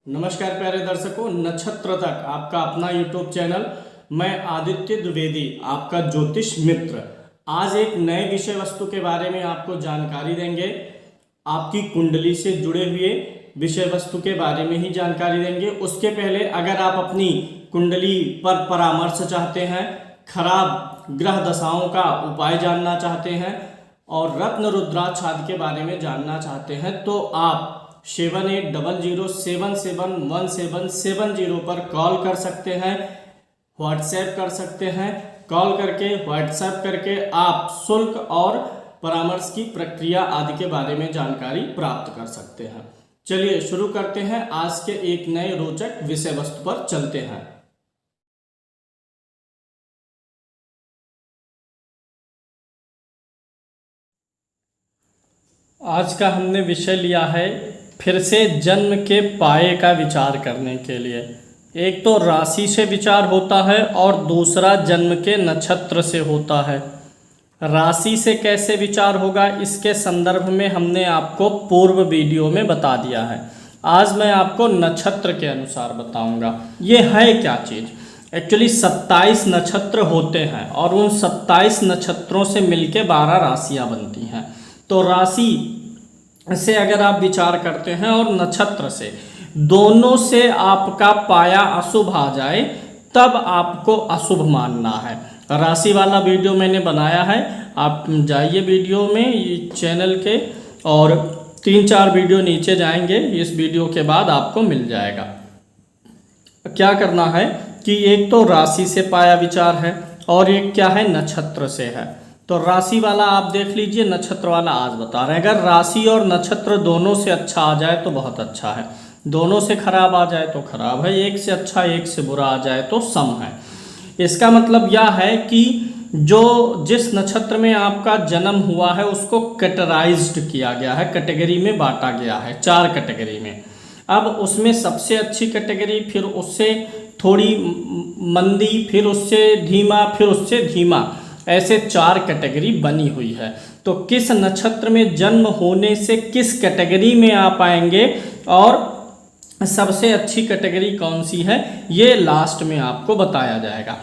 नमस्कार प्यारे दर्शकों, नक्षत्र तक आपका अपना यूट्यूब चैनल। मैं आदित्य द्विवेदी, आपका ज्योतिष मित्र। आज एक नए विषय वस्तु के बारे में आपको जानकारी देंगे। आपकी कुंडली से जुड़े हुए विषय वस्तु के बारे में ही जानकारी देंगे। उसके पहले अगर आप अपनी कुंडली पर परामर्श चाहते हैं, खराब ग्रह दशाओं का उपाय जानना चाहते हैं और रत्न रुद्राक्ष आदि के बारे में जानना चाहते हैं तो आप 7800771770 पर कॉल कर सकते हैं, व्हाट्सएप कर सकते हैं। कॉल करके व्हाट्सएप करके आप शुल्क और परामर्श की प्रक्रिया आदि के बारे में जानकारी प्राप्त कर सकते हैं। चलिए शुरू करते हैं। आज के एक नए रोचक विषय वस्तु पर चलते हैं। आज का हमने विषय लिया है फिर से जन्म के पाए का विचार करने के लिए। एक तो राशि से विचार होता है और दूसरा जन्म के नक्षत्र से होता है। राशि से कैसे विचार होगा इसके संदर्भ में हमने आपको पूर्व वीडियो में बता दिया है। आज मैं आपको नक्षत्र के अनुसार बताऊंगा। ये है क्या चीज़? एक्चुअली 27 नक्षत्र होते हैं और उन 27 नक्षत्रों से मिलके 12 राशियां बनती हैं। तो राशि से अगर आप विचार करते हैं और नक्षत्र से, दोनों से आपका पाया अशुभ आ जाए तब आपको अशुभ मानना है। राशि वाला वीडियो मैंने बनाया है, आप जाइए वीडियो में चैनल के और 3-4 वीडियो नीचे जाएंगे, इस वीडियो के बाद आपको मिल जाएगा। क्या करना है कि एक तो राशि से पाया विचार है और एक क्या है, नक्षत्र से है। तो राशि वाला आप देख लीजिए, नक्षत्र वाला आज बता रहे हैं। अगर राशि और नक्षत्र दोनों से अच्छा आ जाए तो बहुत अच्छा है, दोनों से खराब आ जाए तो खराब है, एक से अच्छा एक से बुरा आ जाए तो सम है। इसका मतलब यह है कि जो जिस नक्षत्र में आपका जन्म हुआ है उसको कैटेगराइज्ड किया गया है, कैटेगरी में बांटा गया है, 4 कैटेगरी में। अब उसमें सबसे अच्छी कैटेगरी, फिर उससे थोड़ी मंदी, फिर उससे धीमा, फिर उससे धीमा, ऐसे 4 कैटेगरी बनी हुई है। तो किस नक्षत्र में जन्म होने से किस कैटेगरी में आप आएंगे और सबसे अच्छी कैटेगरी कौन सी है, ये लास्ट में आपको बताया जाएगा।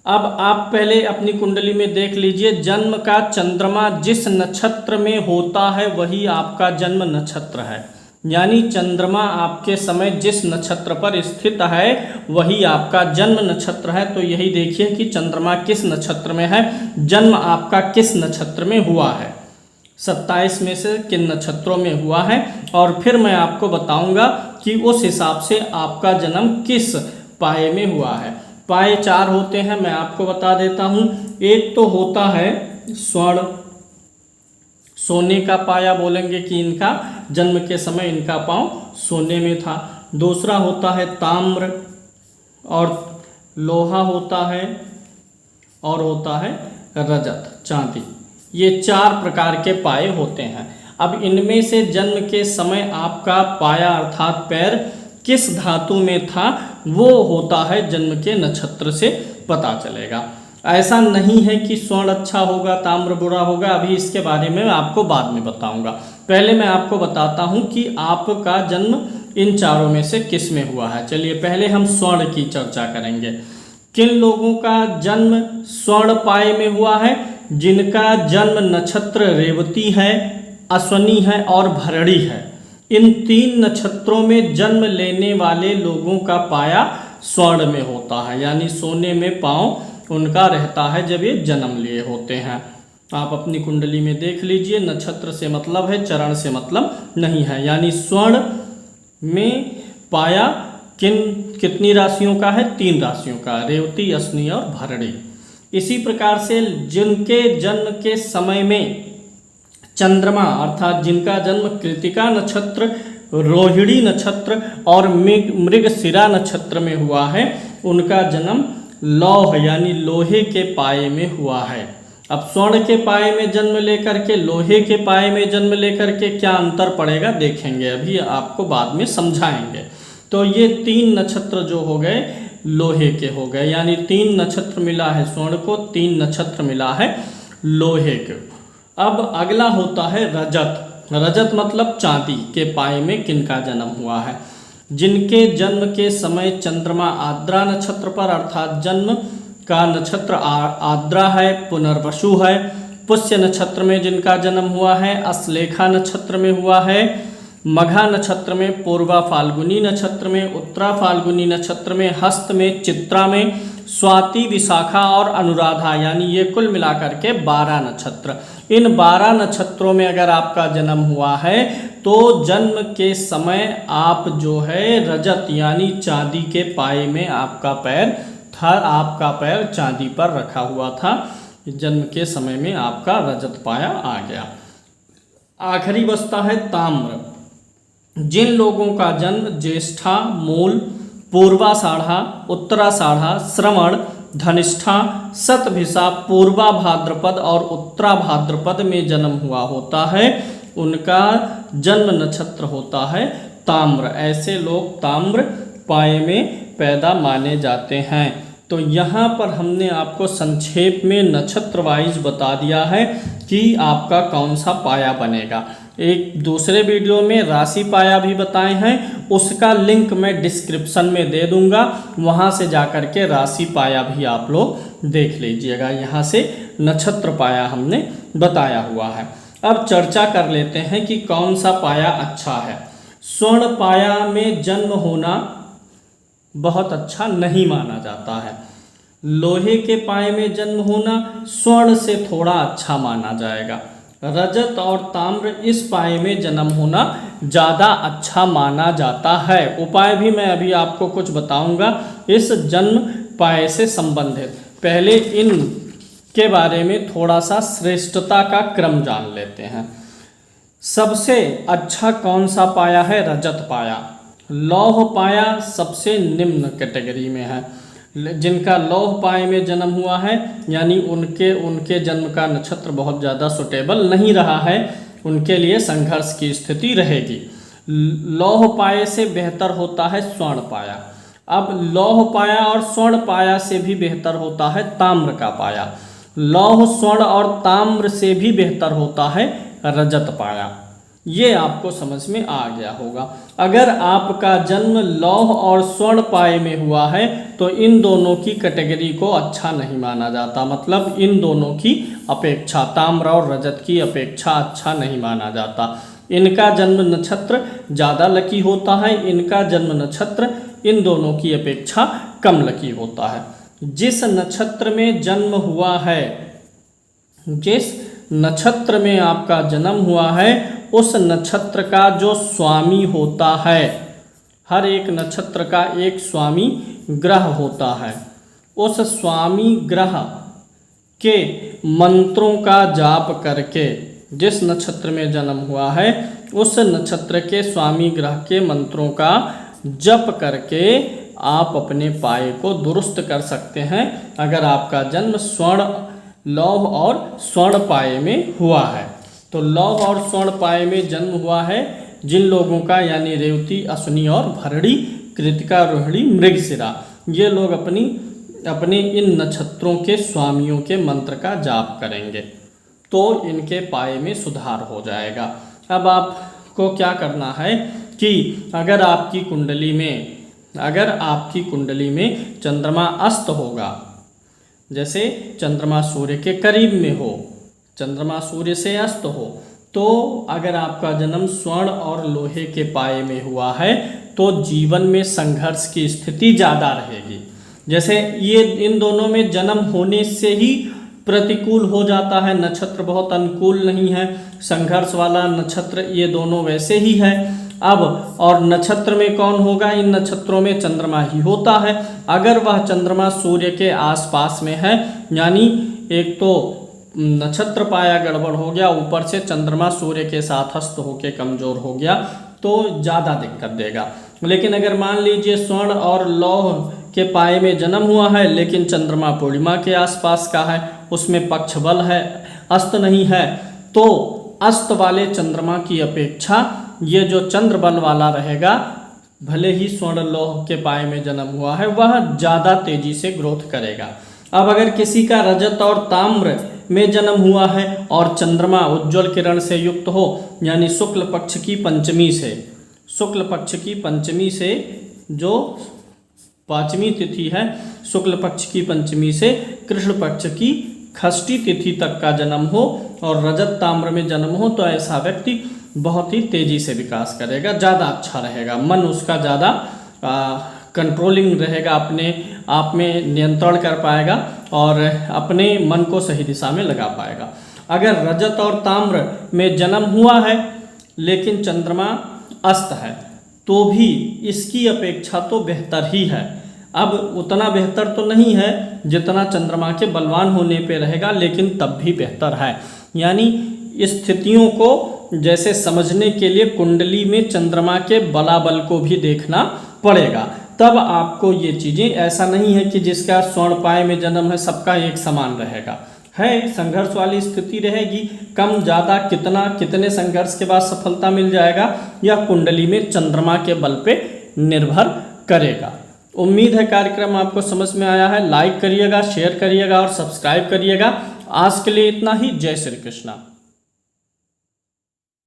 अब आप पहले अपनी कुंडली में देख लीजिए, जन्म का चंद्रमा जिस नक्षत्र में होता है वही आपका जन्म नक्षत्र है। यानी चंद्रमा आपके समय जिस नक्षत्र पर स्थित है वही आपका जन्म नक्षत्र है। तो यही देखिए कि चंद्रमा किस नक्षत्र में है, जन्म आपका किस नक्षत्र में हुआ है, 27 में से किन नक्षत्रों में हुआ है, और फिर मैं आपको बताऊंगा कि उस हिसाब से आपका जन्म किस पाए में हुआ है। पाए 4 होते हैं, मैं आपको बता देता हूँ। एक तो होता है स्वर्ण, सोने का पाया बोलेंगे कि इनका जन्म के समय इनका पांव सोने में था। दूसरा होता है ताम्र और लोहा होता है, और होता है रजत, चांदी। ये 4 प्रकार के पाए होते हैं। अब इनमें से जन्म के समय आपका पाया अर्थात पैर किस धातु में था वो होता है जन्म के नक्षत्र से पता चलेगा। ऐसा नहीं है कि स्वर्ण अच्छा होगा ताम्र बुरा होगा, अभी इसके बारे में आपको बाद में बताऊंगा। पहले मैं आपको बताता हूं कि आपका जन्म इन 4 में से किस में हुआ है। चलिए पहले हम स्वर्ण की चर्चा करेंगे। किन लोगों का जन्म स्वर्ण पाए में हुआ है? जिनका जन्म नक्षत्र रेवती है, अश्वनी है और भरणी है। इन 3 नक्षत्रों में जन्म लेने वाले लोगों का पाया स्वर्ण में होता है, यानी सोने में पांव उनका रहता है जब ये जन्म लिए होते हैं। आप अपनी कुंडली में देख लीजिए, नक्षत्र से मतलब है, चरण से मतलब नहीं है। यानी स्वर्ण में पाया कितनी राशियों का है? 3 राशियों का, रेवती, अश्विनी और भरणी। इसी प्रकार से जिनके जन्म के समय में चंद्रमा अर्थात जिनका जन्म कृतिका नक्षत्र, रोहिणी नक्षत्र और मृगशिरा नक्षत्र में हुआ है, उनका जन्म लौह यानी लोहे के पाए में हुआ है। अब स्वर्ण के पाए में जन्म लेकर के लोहे के पाए में जन्म लेकर के क्या अंतर पड़ेगा देखेंगे, अभी आपको बाद में समझाएंगे। तो ये 3 नक्षत्र जो हो गए लोहे के हो गए, यानी 3 नक्षत्र मिला है स्वर्ण को, 3 नक्षत्र मिला है लोहे को। अब अगला होता है रजत। रजत मतलब चांदी के पाए में किनका जन्म हुआ है। जिनके जन्म के समय चंद्रमा आर्द्रा नक्षत्र पर, अर्थात जन्म का नक्षत्र आर्द्रा है, पुनर्वसु है। पुष्य नक्षत्र में जिनका जन्म हुआ है, अश्लेषा नक्षत्र में हुआ है, मघा नक्षत्र में, पूर्वा फाल्गुनी नक्षत्र में, उत्तरा फाल्गुनी नक्षत्र में, हस्त में, चित्रा में, स्वाति, विशाखा और अनुराधा, यानी ये कुल मिलाकर के 12 नक्षत्र। इन 12 नक्षत्रों में अगर आपका जन्म हुआ है तो जन्म के समय आप जो है रजत यानी चांदी के पाए में आपका पैर था, आपका पैर चांदी पर रखा हुआ था। जन्म के समय में आपका रजत पाया आ गया। आखिरी बचता है ताम्र। जिन लोगों का जन्म ज्येष्ठा, मूल, पूर्वाषाढ़ा, उत्तराषाढ़ा, श्रवण, धनिष्ठा, शतभिषा, पूर्वा भाद्रपद और उत्तरा भाद्रपद में जन्म हुआ होता है, उनका जन्म नक्षत्र होता है ताम्र। ऐसे लोग ताम्र पाए में पैदा माने जाते हैं। तो यहाँ पर हमने आपको संक्षेप में नक्षत्र वाइज बता दिया है कि आपका कौन सा पाया बनेगा। एक दूसरे वीडियो में राशि पाया भी बताए हैं, उसका लिंक मैं डिस्क्रिप्शन में दे दूंगा, वहाँ से जाकर के राशि पाया भी आप लोग देख लीजिएगा। यहाँ से नक्षत्र पाया हमने बताया हुआ है। अब चर्चा कर लेते हैं कि कौन सा पाया अच्छा है। स्वर्ण पाया में जन्म होना बहुत अच्छा नहीं माना जाता है। लोहे के पाए में जन्म होना स्वर्ण से थोड़ा अच्छा माना जाएगा। रजत और ताम्र इस पाए में जन्म होना ज़्यादा अच्छा माना जाता है। उपाय भी मैं अभी आपको कुछ बताऊंगा इस जन्म पाए से संबंधित। पहले इन के बारे में थोड़ा सा श्रेष्ठता का क्रम जान लेते हैं। सबसे अच्छा कौन सा पाया है? रजत पाया। लौह पाया सबसे निम्न कैटेगरी में है। जिनका लौह पाए में जन्म हुआ है यानी उनके जन्म का नक्षत्र बहुत ज़्यादा सुटेबल नहीं रहा है, उनके लिए संघर्ष की स्थिति रहेगी। लौह पाए से बेहतर होता है स्वर्ण पाया। अब लौह पाया और स्वर्ण पाया से भी बेहतर होता है ताम्र का पाया। लौह, स्वर्ण और ताम्र से भी बेहतर होता है रजत पाया। ये आपको समझ में आ गया होगा। अगर आपका जन्म लौह और स्वर्ण पाए में हुआ है तो इन दोनों की कैटेगरी को अच्छा नहीं माना जाता, मतलब इन दोनों की अपेक्षा, ताम्र और रजत की अपेक्षा अच्छा नहीं माना जाता। इनका जन्म नक्षत्र ज़्यादा लकी होता है, इनका जन्म नक्षत्र इन दोनों की अपेक्षा कम लकी होता है। जिस नक्षत्र में जन्म हुआ है, जिस नक्षत्र में आपका जन्म हुआ है उस नक्षत्र का जो स्वामी होता है, हर एक नक्षत्र का एक स्वामी ग्रह होता है, उस स्वामी ग्रह के मंत्रों का जाप करके, जिस नक्षत्र में जन्म हुआ है उस नक्षत्र के स्वामी ग्रह के मंत्रों का जप करके आप अपने पाए को दुरुस्त कर सकते हैं। अगर आपका जन्म स्वर्ण, लौह और स्वर्ण पाए में हुआ है तो लौह और स्वर्ण पाए में जन्म हुआ है जिन लोगों का, यानी रेवती, अश्विनी और भरणी, कृतिका, रोहिणी, मृगशिरा, ये लोग अपने इन नक्षत्रों के स्वामियों के मंत्र का जाप करेंगे तो इनके पाए में सुधार हो जाएगा। अब आपको क्या करना है कि अगर आपकी कुंडली में चंद्रमा अस्त होगा, जैसे चंद्रमा सूर्य के करीब में हो, चंद्रमा सूर्य से अस्त हो, तो अगर आपका जन्म स्वर्ण और लोहे के पाए में हुआ है तो जीवन में संघर्ष की स्थिति ज़्यादा रहेगी। जैसे ये इन दोनों में जन्म होने से ही प्रतिकूल हो जाता है, नक्षत्र बहुत अनुकूल नहीं है, संघर्ष वाला नक्षत्र ये दोनों वैसे ही है। अब और नक्षत्र में कौन होगा? इन नक्षत्रों में चंद्रमा ही होता है। अगर वह चंद्रमा सूर्य के आसपास में है, यानी एक तो नक्षत्र पाया गड़बड़ हो गया, ऊपर से चंद्रमा सूर्य के साथ हस्त होकर कमजोर हो गया तो ज़्यादा दिक्कत देगा। लेकिन अगर मान लीजिए स्वर्ण और लौह के पाए में जन्म हुआ है लेकिन चंद्रमा पूर्णिमा के आसपास का है, उसमें पक्ष बल है, अस्त नहीं है, तो अस्त वाले चंद्रमा की अपेक्षा ये जो चंद्र बल वाला रहेगा, भले ही स्वर्ण लौह के पाए में जन्म हुआ है, वह ज़्यादा तेजी से ग्रोथ करेगा। अब अगर किसी का रजत और ताम्र में जन्म हुआ है और चंद्रमा उज्ज्वल किरण से युक्त हो, यानी शुक्ल पक्ष की पंचमी से, शुक्ल पक्ष की पंचमी से, जो 5वीं तिथि है, शुक्ल पक्ष की पंचमी से कृष्ण पक्ष की षष्ठी तिथि तक का जन्म हो और रजत ताम्र में जन्म हो तो ऐसा व्यक्ति बहुत ही तेजी से विकास करेगा, ज़्यादा अच्छा रहेगा, मन उसका ज़्यादा कंट्रोलिंग रहेगा, अपने आप में नियंत्रण कर पाएगा और अपने मन को सही दिशा में लगा पाएगा। अगर रजत और ताम्र में जन्म हुआ है लेकिन चंद्रमा अस्त है तो भी इसकी अपेक्षा तो बेहतर ही है। अब उतना बेहतर तो नहीं है जितना चंद्रमा के बलवान होने पे रहेगा, लेकिन तब भी बेहतर है। यानी स्थितियों को जैसे समझने के लिए कुंडली में चंद्रमा के बलाबल को भी देखना पड़ेगा, तब आपको ये चीज़ें, ऐसा नहीं है कि जिसका स्वर्ण पाए में जन्म है सबका एक समान रहेगा, है संघर्ष वाली स्थिति रहेगी, कम ज़्यादा कितना, कितने संघर्ष के बाद सफलता मिल जाएगा, यह कुंडली में चंद्रमा के बल पे निर्भर करेगा। उम्मीद है कार्यक्रम आपको समझ में आया है। लाइक करिएगा, शेयर करिएगा और सब्सक्राइब करिएगा। आज के लिए इतना ही। जय श्री कृष्णा।